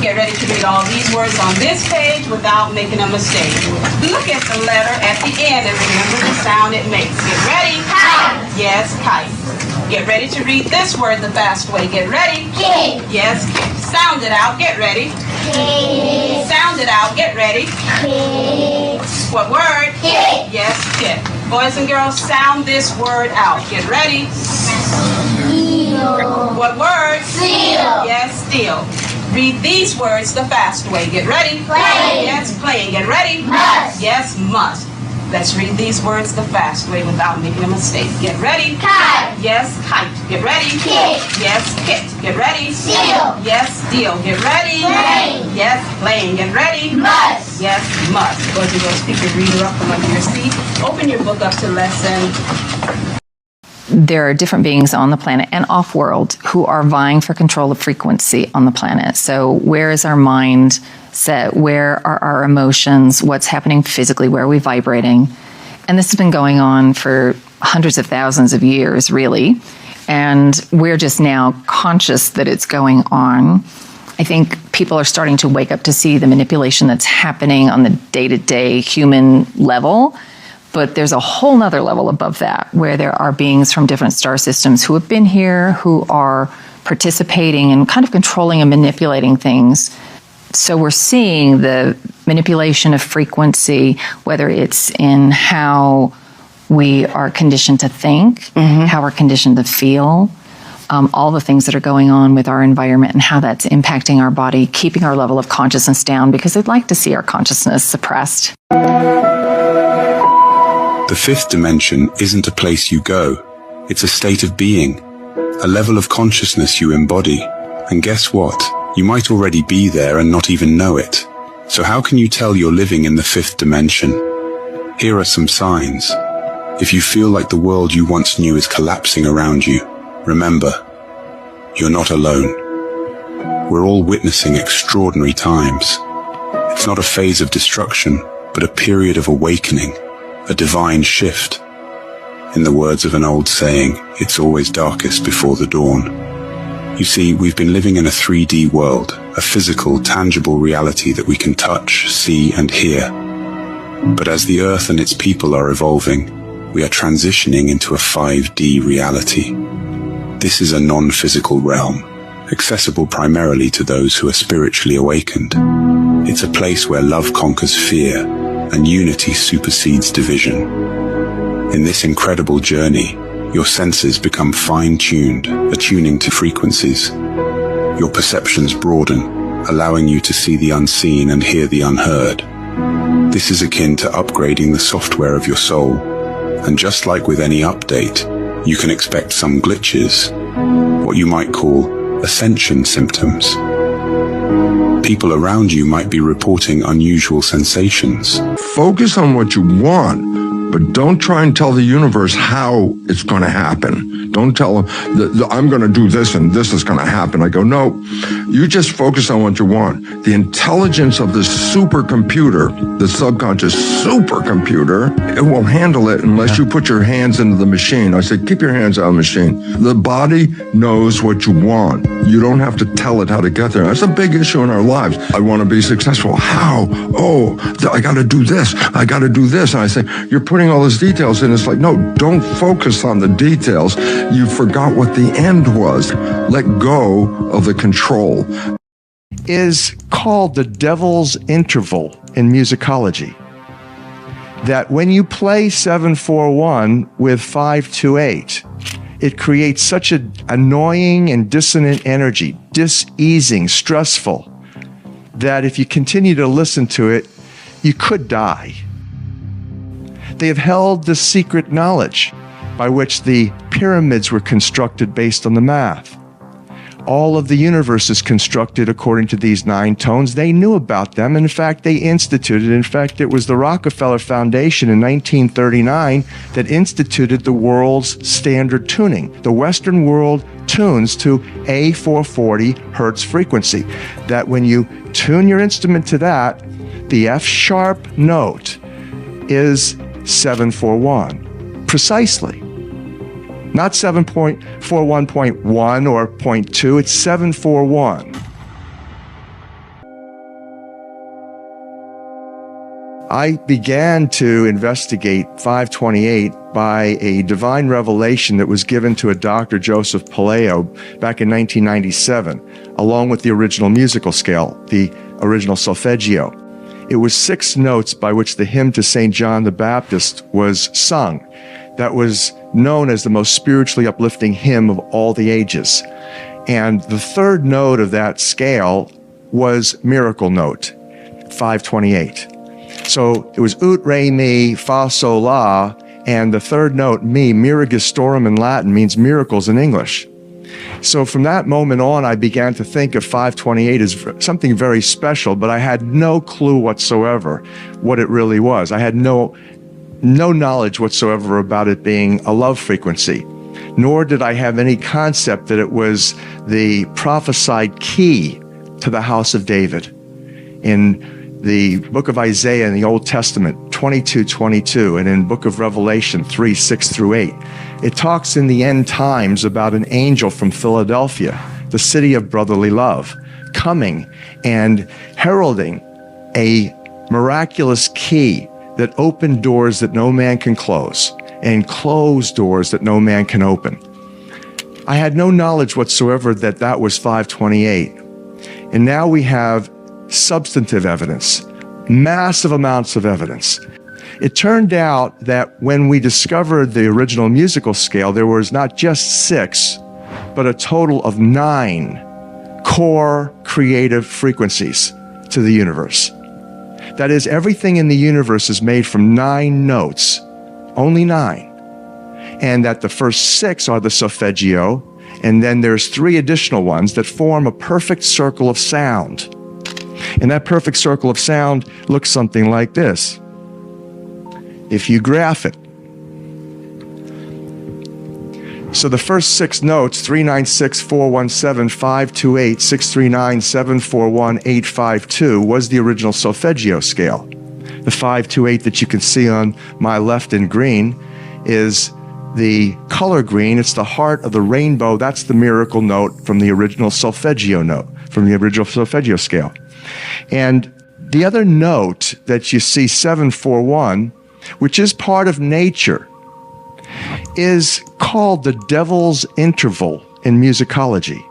Get ready to read all these words on this page without making a mistake. Look at the letter at the end and remember the sound it makes. Get ready. Kite. Yes, kite. Get ready to read this word the fast way. Get ready. Kid. Yes, kid. Sound it out. Get ready. Kid. Sound it out. Get ready. Kid. What word? Kid. Yes, kid. Boys and girls, sound this word out. Get ready. Seal. What word? Seal. Yes, steal. Read these words the fast way. Get ready. Playing. Yes, playing. Get ready. Must. Yes, must. Let's read these words the fast way without making a mistake. Get ready. Kite. Yes, kite. Get ready. Kit. Yes, kit. Get ready. Seal. Yes, steal. Get ready. Playing. Yes, playing. Get ready. Must. Yes, must. Boys and girls, pick your reader up from under your seat. Open your book up to lesson. There are different beings on the planet and off-world who are vying for control of frequency on the planet. So where is our mind set? Where are our emotions? What's happening physically? Where are we vibrating? And this has been going on for hundreds of thousands of years, really. And we're just now conscious that it's going on. I think people are starting to wake up to see the manipulation that's happening on the day-to-day human level. But there's a whole nother level above that where there are beings from different star systems who have been here, who are participating and kind of controlling and manipulating things. So we're seeing the manipulation of frequency, whether it's in how we are conditioned to think, how we're conditioned to feel, all the things that are going on with our environment and how that's impacting our body, keeping our level of consciousness down because they'd like to see our consciousness suppressed. The fifth dimension isn't a place you go. It's a state of being, a level of consciousness you embody. And guess what? You might already be there and not even know it. So how can you tell you're living in the fifth dimension? Here are some signs. If you feel like the world you once knew is collapsing around you, remember, you're not alone. We're all witnessing extraordinary times. It's not a phase of destruction, but a period of awakening. A divine shift. In the words of an old saying, it's always darkest before the dawn. You see, we've been living in a 3D world, a physical, tangible reality that we can touch, see, and hear. But as the Earth and its people are evolving, we are transitioning into a 5D reality. This is a non-physical realm, accessible primarily to those who are spiritually awakened. It's a place where love conquers fear, and unity supersedes division. In this incredible journey, your senses become fine-tuned, attuning to frequencies. Your perceptions broaden, allowing you to see the unseen and hear the unheard. This is akin to upgrading the software of your soul. And just like with any update, you can expect some glitches, what you might call ascension symptoms. People around you might be reporting unusual sensations. Focus on what you want, but don't try and tell the universe how it's going to happen. Don't tell them, I'm going to do this and this is going to happen. I go, no, you just focus on what you want. The intelligence of this supercomputer, the subconscious supercomputer, it will handle it unless you put your hands into the machine. I say, keep your hands out of the machine. The body knows what you want. You don't have to tell it how to get there. That's a big issue in our lives. I want to be successful. How? Oh, I got to do this. I got to do this. And I say, you're putting all these details in. It's like, no, don't focus on the details. You forgot what the end was. Let go of the control. Is called the devil's interval in musicology. That when you play 7/4/1 with 5/2/8, it creates such an annoying and dissonant energy, diseasing, stressful, that if you continue to listen to it, you could die. They have held the secret knowledge by which the pyramids were constructed based on the math. All of the universe is constructed according to these 9 tones. They knew about them. In fact, they instituted. In fact, it was the Rockefeller Foundation in 1939 that instituted the world's standard tuning. The Western world tunes to a 440 hertz frequency. That when you tune your instrument to that, the F sharp note is 7/4/1, precisely. Not 7.41.1 or 0.2, it's 7/4/1. I began to investigate 528 by a divine revelation that was given to a Dr. Joseph Paleo back in 1997, along with the original musical scale, the original solfeggio. It was 6 notes by which the hymn to St. John the Baptist was sung. That was known as the most spiritually uplifting hymn of all the ages. And the 3rd note of that scale was miracle note, 528. So it was ut, re, mi, fa, sol, la, and the 3rd note, mi, miragistorum in Latin, means miracles in English. So from that moment on, I began to think of 528 as something very special, but I had no clue whatsoever what it really was. I had no knowledge whatsoever about it being a love frequency, nor did I have any concept that it was the prophesied key to the house of David. In the book of Isaiah in the Old Testament, 22:22, and in book of Revelation 3:6-8, it talks in the end times about an angel from Philadelphia, the city of brotherly love, coming and heralding a miraculous key that opened doors that no man can close and closed doors that no man can open. I had no knowledge whatsoever that that was 528. And now we have substantive evidence, massive amounts of evidence. It turned out that when we discovered the original musical scale, there was not just 6, but a total of 9 core creative frequencies to the universe. That is, everything in the universe is made from 9 notes, only 9. And that the first 6 are the solfeggio, and then there's 3 additional ones that form a perfect circle of sound. And that perfect circle of sound looks something like this, if you graph it. So the first 6 notes, 396, 417, 528, 639, 741, 852, was the original solfeggio scale. The 528 that you can see on my left in green is the color green. It's the heart of the rainbow. That's the miracle note from the original solfeggio note, from the original solfeggio scale. And the other note that you see, 741, which is part of nature, is called the devil's interval in musicology.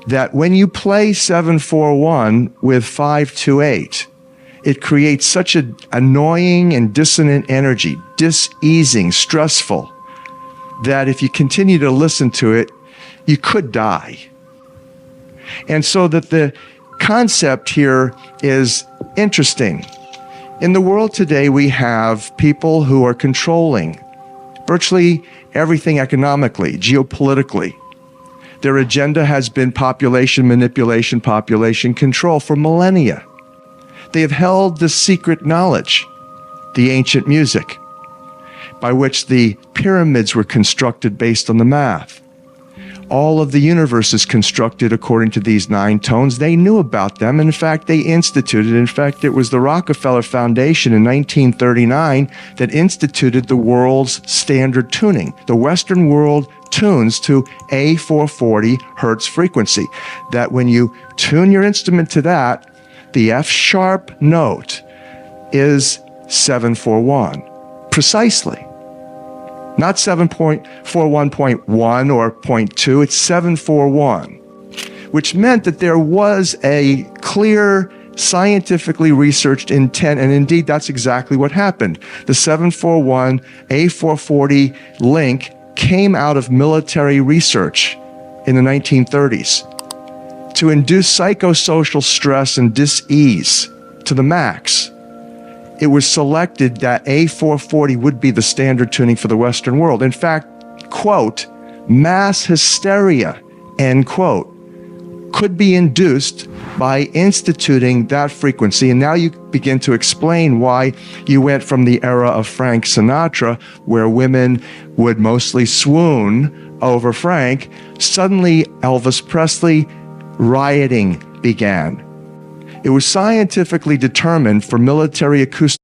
That when you play 741 with 528, it creates such an annoying and dissonant energy, diseasing, stressful, that if you continue to listen to it, you could die. And so that the concept here is interesting. In the world today, we have people who are controlling virtually everything economically, geopolitically. Their agenda has been population manipulation, population control for millennia. They have held the secret knowledge, the ancient music, by which the pyramids were constructed based on the math. All of the universe is constructed according to these 9 tones. They knew about them. In fact, they instituted, in fact, it was the Rockefeller Foundation in 1939 that instituted the world's standard tuning. The Western world tunes to a 440 hertz frequency. That when you tune your instrument to that, the F sharp note is 741, precisely. Not 7.41.1 or 0.2, it's 741, which meant that there was a clear, scientifically researched intent, and indeed that's exactly what happened. The 741 A440 link came out of military research in the 1930s to induce psychosocial stress and dis-ease to the max. It was selected that A440 would be the standard tuning for the Western world. In fact, quote, mass hysteria, end quote, could be induced by instituting that frequency. And now you begin to explain why you went from the era of Frank Sinatra, where women would mostly swoon over Frank. Suddenly, Elvis Presley, rioting began. It was scientifically determined for military acoustic